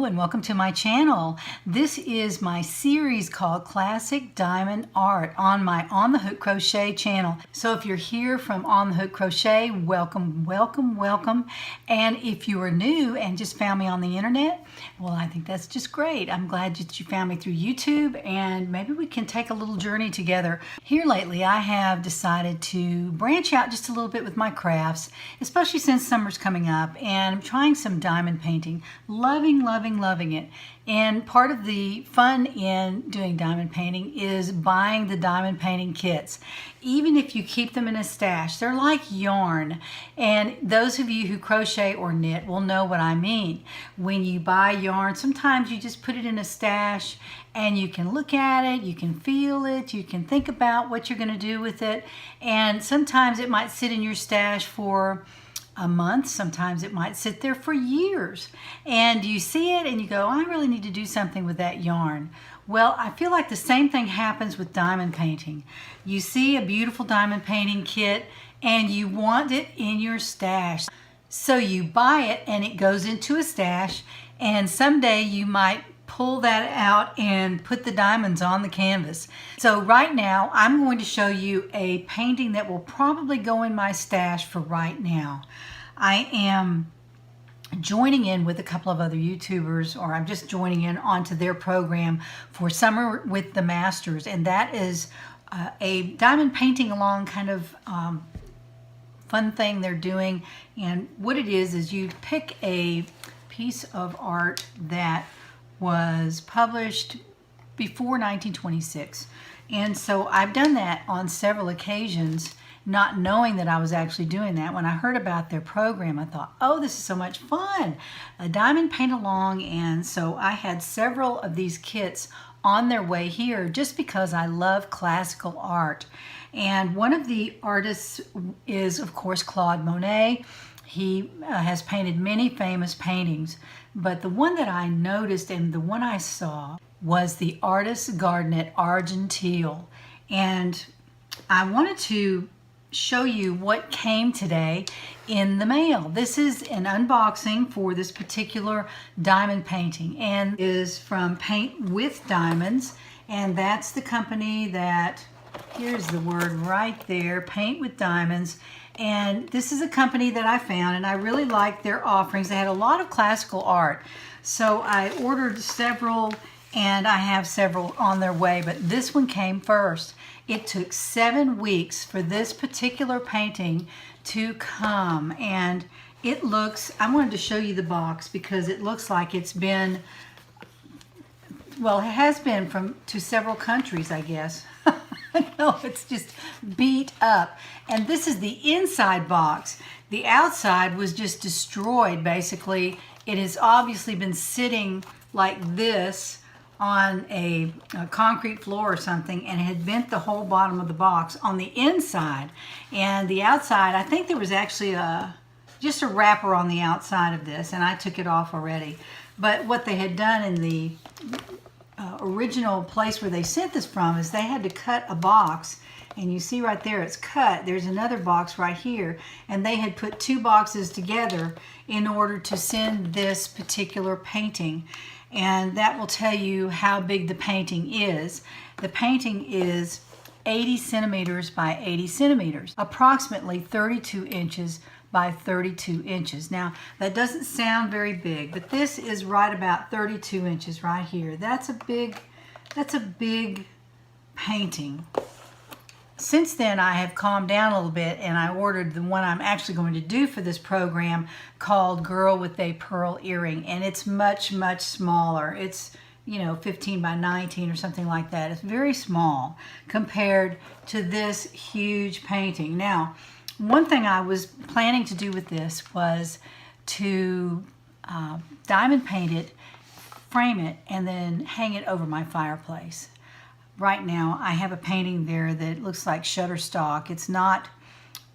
and welcome to my channel. This is my series called Classic Diamond Art on my On the Hook Crochet channel. So if you're here from On the Hook Crochet, welcome, welcome, welcome. And if you are new and just found me on the internet, well, I think that's just great. I'm glad that you found me through YouTube, and maybe we can take a little journey together. Here lately, I have decided to branch out just a little bit with my crafts, especially since summer's coming up, and I'm trying some diamond painting. Loving, loving, loving it. And part of the fun in doing diamond painting is buying the diamond painting kits. Even if you keep them in a stash, they're like yarn. And those of you who crochet or knit will know what I mean. When you buy yarn, sometimes you just put it in a stash and you can look at it, you can feel it, you can think about what you're going to do with it. And sometimes it might sit in your stash for a month, sometimes it might sit there for years, and you see it and you go, I really need to do something with that yarn. Well, I feel like the same thing happens with diamond painting. You see a beautiful diamond painting kit and you want it in your stash. So you buy it and it goes into a stash, and someday you might pull that out and put the diamonds on the canvas. So right now I'm going to show you a painting that will probably go in my stash for right now. I am joining in with a couple of other YouTubers, or I'm just joining in onto their program for Summer with the Masters, and that is a diamond painting along kind of fun thing they're doing. And what it is you pick a piece of art that was published before 1926. And so I've done that on several occasions, not knowing that I was actually doing that. When I heard about their program, I thought, oh, this is so much fun, a diamond paint along. And so I had several of these kits on their way here just because I love classical art. And one of the artists is, of course, Claude Monet. He has painted many famous paintings, but the one that I noticed and the one I saw was the artist's garden at Argenteuil. And I wanted to show you what came today in the mail. This is an unboxing for this particular diamond painting, and is from Paint with Diamonds, and that's the company that, here's the word right there, Paint with Diamonds. And this is a company that I found, and I really liked their offerings. They had a lot of classical art. So I ordered several, and I have several on their way, but this one came first. It took 7 weeks for this particular painting to come, and it looks, I wanted to show you the box because it looks like it's been, well, it has been to several countries, I guess. No, it's just beat up. And this is the inside box. The outside was just destroyed, basically. It has obviously been sitting like this on a concrete floor or something, and it had bent the whole bottom of the box on the inside. And the outside, I think there was actually just a wrapper on the outside of this, and I took it off already. But what they had done in the original place where they sent this from is they had to cut a box, and you see right there it's cut. There's another box right here, and they had put 2 boxes together in order to send this particular painting. And that will tell you how big the painting is. The painting is 80 centimeters by 80 centimeters, approximately 32 inches by 32 inches. Now, that doesn't sound very big, but this is right about 32 inches right here. That's a big painting. Since then, I have calmed down a little bit, and I ordered the one I'm actually going to do for this program called Girl with a Pearl Earring, and it's much, much smaller. It's, 15 by 19 or something like that. It's very small compared to this huge painting. Now, one thing I was planning to do with this was to diamond paint it, frame it, and then hang it over my fireplace. Right now I have a painting there that looks like Shutterstock. It's not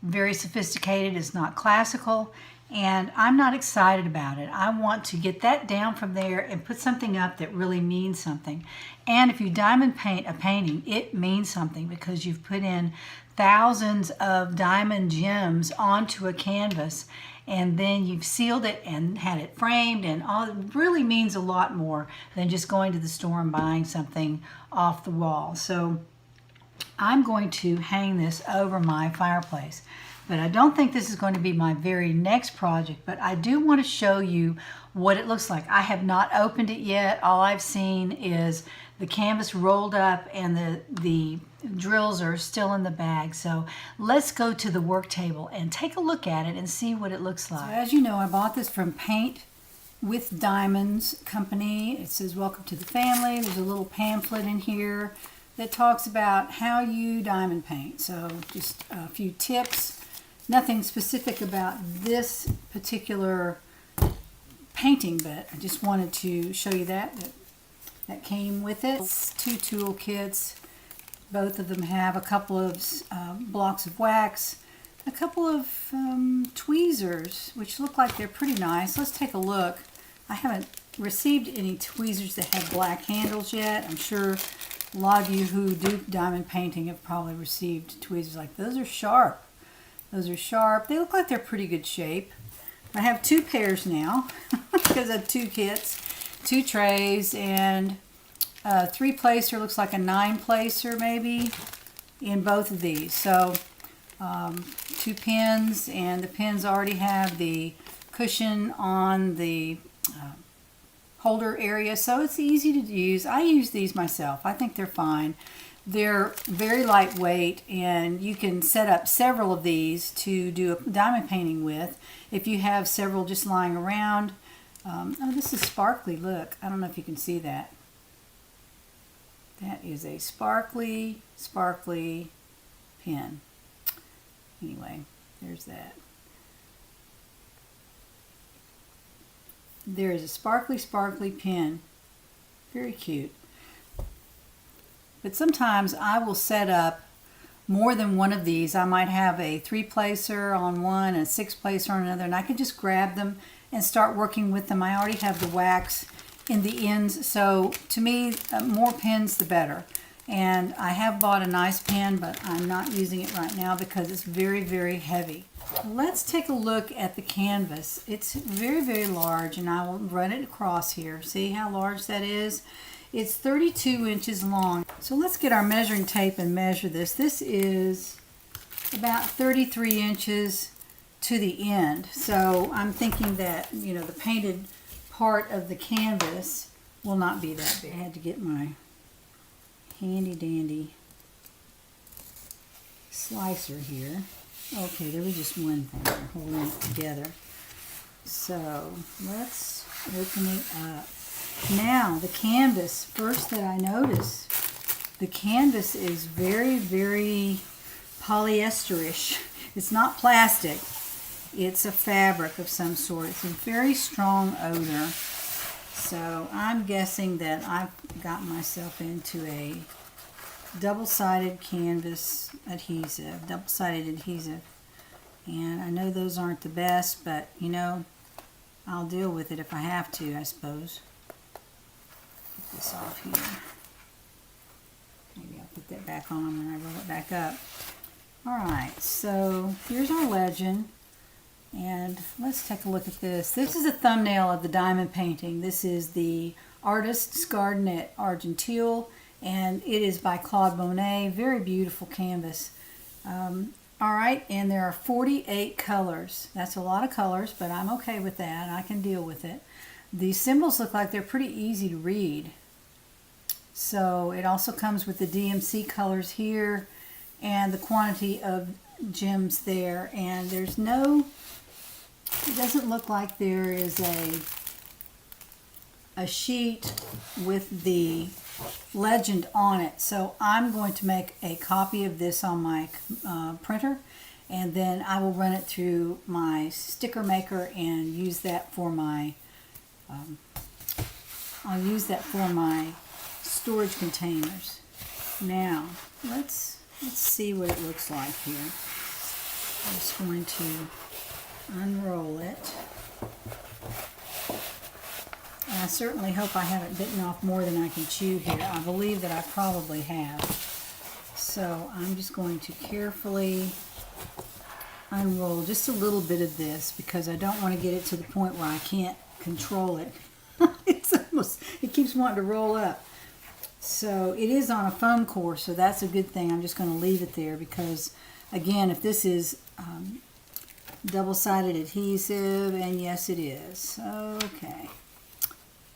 very sophisticated, it's not classical, and I'm not excited about it. I want to get that down from there and put something up that really means something. And if you diamond paint a painting, it means something because you've put in thousands of diamond gems onto a canvas, and then you've sealed it and had it framed, and all it really means a lot more than just going to the store and buying something off the wall. So I'm going to hang this over my fireplace. But I don't think this is going to be my very next project, but I do want to show you what it looks like. I have not opened it yet. All I've seen is the canvas rolled up and the drills are still in the bag. So let's go to the work table and take a look at it and see what it looks like. So as you know, I bought this from Paint with Diamonds Company. It says welcome to the family. There's a little pamphlet in here that talks about how you diamond paint. So just a few tips. Nothing specific about this particular painting, but I just wanted to show you that came with it. It's 2 tool kits. Both of them have a couple of blocks of wax, a couple of tweezers, which look like they're pretty nice. Let's take a look. I haven't received any tweezers that have black handles yet. I'm sure a lot of you who do diamond painting have probably received tweezers like those. Are sharp. Those are sharp. They look like they're pretty good shape. I have 2 pairs now because I have 2 kits, 2 trays, and a 3-placer, looks like a 9-placer maybe, in both of these. So 2 pins, and the pins already have the cushion on the holder area, so it's easy to use. I use these myself. I think they're fine. They're very lightweight, and you can set up several of these to do a diamond painting with if you have several just lying around. Oh, this is sparkly. Look, I don't know if you can see that. That is a sparkly, sparkly pin. Anyway, there's that. There is a sparkly, sparkly pin. Very cute. But sometimes I will set up more than one of these. I might have a 3-placer on one and a 6-placer on another, and I can just grab them and start working with them. I already have the wax in the ends, so to me, more pins the better. And I have bought a nice pen, but I'm not using it right now because it's very, very heavy. Let's take a look at the canvas. It's very, very large, and I will run it across here. See how large that is? It's 32 inches long. So let's get our measuring tape and measure this. This is about 33 inches to the end. So I'm thinking that, you know, the painted part of the canvas will not be that big. I had to get my handy dandy slicer here. Okay, there was just one thing there holding it together. So let's open it up. Now the canvas, first that I notice, the canvas is very, very polyesterish. It's not plastic. It's a fabric of some sort. It's a very strong odor. So I'm guessing that I've gotten myself into a double-sided canvas adhesive, double-sided adhesive. And I know those aren't the best, but you know, I'll deal with it if I have to, I suppose. Put this off here. Maybe I'll put that back on when I roll it back up. Alright, so here's our legend. And let's take a look at this. This is a thumbnail of the diamond painting. This is the Artist's Garden at Argenteuil, and it is by Claude Monet. Very beautiful canvas. Alright, and there are 48 colors. That's a lot of colors, but I'm okay with that. I can deal with it. The symbols look like they're pretty easy to read. So it also comes with the DMC colors here and the quantity of gems there. And there's no, it doesn't look like there is a sheet with the legend on it. So I'm going to make a copy of this on my printer, and then I will run it through my sticker maker and use that for my I'll use that for my storage containers. Now let's see what it looks like here. I'm just going to unroll it. And I certainly hope I haven't bitten off more than I can chew here. I believe that I probably have. So I'm just going to carefully unroll just a little bit of this because I don't want to get it to the point where I can't control it. It keeps wanting to roll up. So it is on a foam core, so that's a good thing. I'm just going to leave it there because, again, if this is double-sided adhesive, and yes it is. Okay.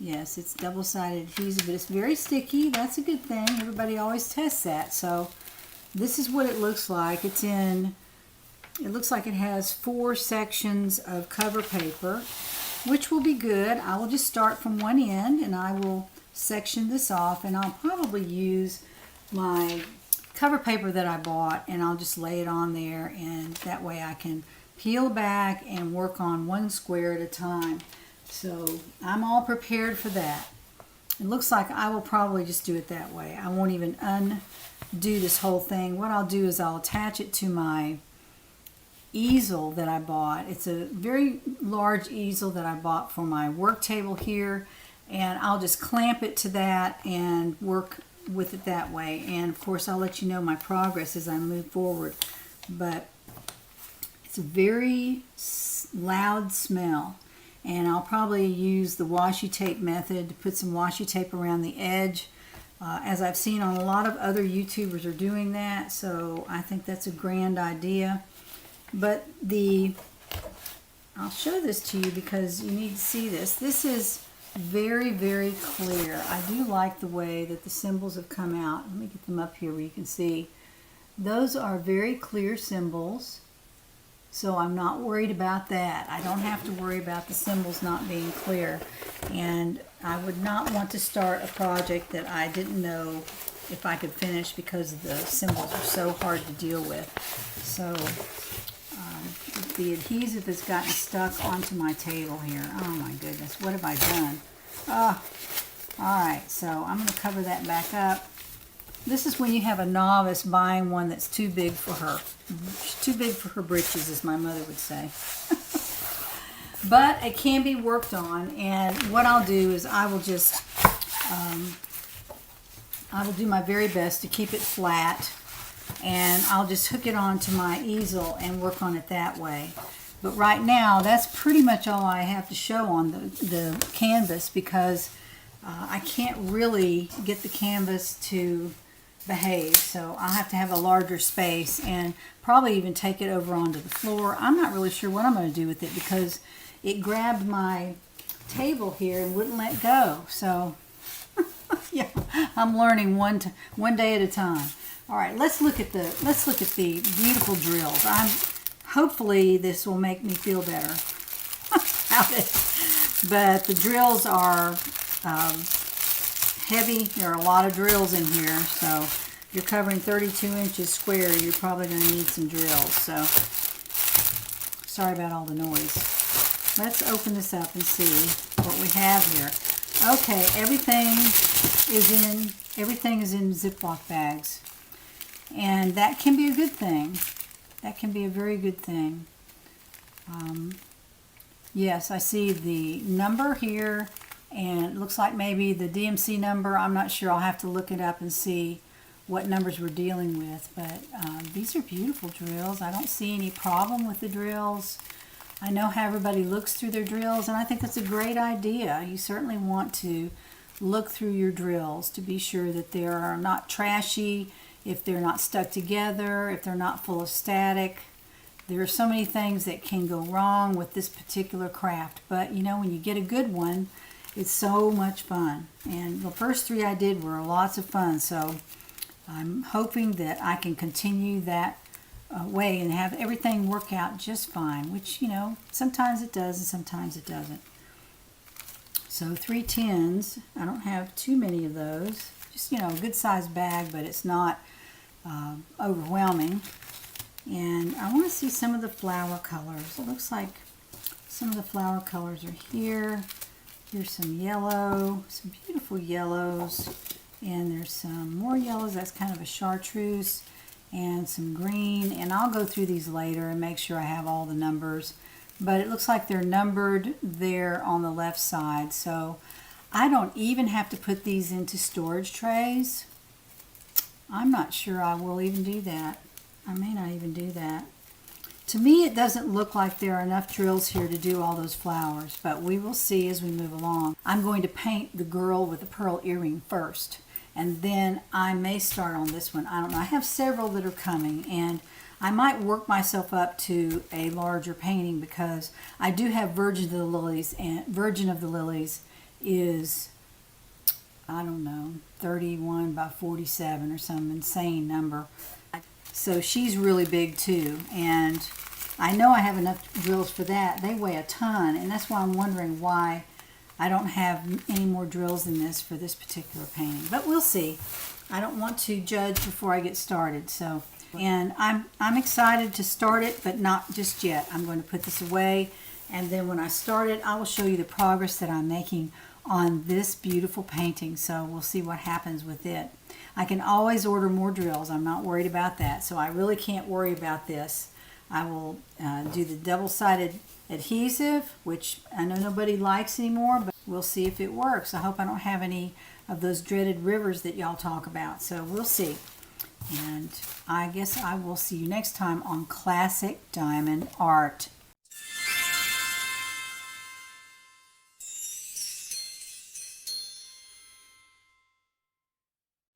Yes, it's double-sided adhesive, but it's very sticky. That's a good thing. Everybody always tests that. So this is what it looks like. It looks like it has 4 sections of cover paper, which will be good. I will just start from one end and I will section this off, and I'll probably use my cover paper that I bought and I'll just lay it on there, and that way I can peel back and work on one square at a time. So I'm all prepared for that. It looks like I will probably just do it that way. I won't even undo this whole thing. What I'll do is I'll attach it to my easel that I bought. It's a very large easel that I bought for my work table here, and I'll just clamp it to that and work with it that way. And of course I'll let you know my progress as I move forward. But it's a very loud smell, and I'll probably use the washi tape method to put some washi tape around the edge, as I've seen on a lot of other YouTubers are doing that. So I think that's a grand idea. But I'll show this to you because you need to see this. This is very, very clear. I do like the way that the symbols have come out. Let me get them up here where you can see. Those are very clear symbols, so I'm not worried about that. I don't have to worry about the symbols not being clear. And I would not want to start a project that I didn't know if I could finish because the symbols are so hard to deal with. So the adhesive has gotten stuck onto my table here. Oh my goodness, what have I done? Oh, alright, so I'm going to cover that back up. This is when you have a novice buying one that's too big for her. Too big for her britches, as my mother would say. But it can be worked on, and what I'll do is I will just, I will do my very best to keep it flat, and I'll just hook it onto my easel and work on it that way. But right now, that's pretty much all I have to show on the canvas, because I can't really get the canvas to behave. So I'll have to have a larger space and probably even take it over onto the floor. I'm not really sure what I'm going to do with it because it grabbed my table here and wouldn't let go. So yeah, I'm learning one day at a time. All right, let's look at the beautiful drills. Hopefully this will make me feel better about it. But the drills are heavy. There are a lot of drills in here, so if you're covering 32 inches square, you're probably going to need some drills. So sorry about all the noise. Let's open this up and see what we have here. Okay, everything is in Ziploc bags, and that can be a good thing. That can be a very good thing. Yes, I see the number here, and it looks like maybe the DMC number. I'm not sure. I'll have to look it up and see what numbers we're dealing with. But these are beautiful drills. I don't see any problem with the drills. I know how everybody looks through their drills, and I think that's a great idea. You certainly want to look through your drills to be sure that they are not trashy, if they're not stuck together, if they're not full of static. There are so many things that can go wrong with this particular craft, but you know, when you get a good one, it's so much fun. And the first 3 I did were lots of fun, so I'm hoping that I can continue that way and have everything work out just fine, which, you know, sometimes it does and sometimes it doesn't. So 3 tins, I don't have too many of those. Just, you know, a good sized bag, but it's not overwhelming. And I want to see some of the flower colors. It looks like some of the flower colors are here. Here's some yellow, some beautiful yellows, and there's some more yellows. That's kind of a chartreuse, and some green. And I'll go through these later and make sure I have all the numbers. but it looks like they're numbered there on the left side. So I don't even have to put these into storage trays. I'm not sure I will even do that. I may not even do that. To me, it doesn't look like there are enough drills here to do all those flowers, but we will see as we move along. I'm going to paint the girl with the pearl earring first, and then I may start on this one. I don't know. I have several that are coming, and I might work myself up to a larger painting because I do have Virgin of the Lilies, and Virgin of the Lilies is, I don't know, 31 by 47 or some insane number. So she's really big too, and I know I have enough drills for that. They weigh a ton, and that's why I'm wondering why I don't have any more drills than this for this particular painting. But we'll see. I don't want to judge before I get started. So, and I'm excited to start it, but not just yet. I'm going to put this away, and then when I start it, I will show you the progress that I'm making on this beautiful painting. So we'll see what happens with it. I can always order more drills. I'm not worried about that. So I really can't worry about this. I will do the double-sided adhesive, which I know nobody likes anymore, but we'll see if it works. I hope I don't have any of those dreaded rivers that y'all talk about. So we'll see. And I guess I will see you next time on Classic Diamond Art.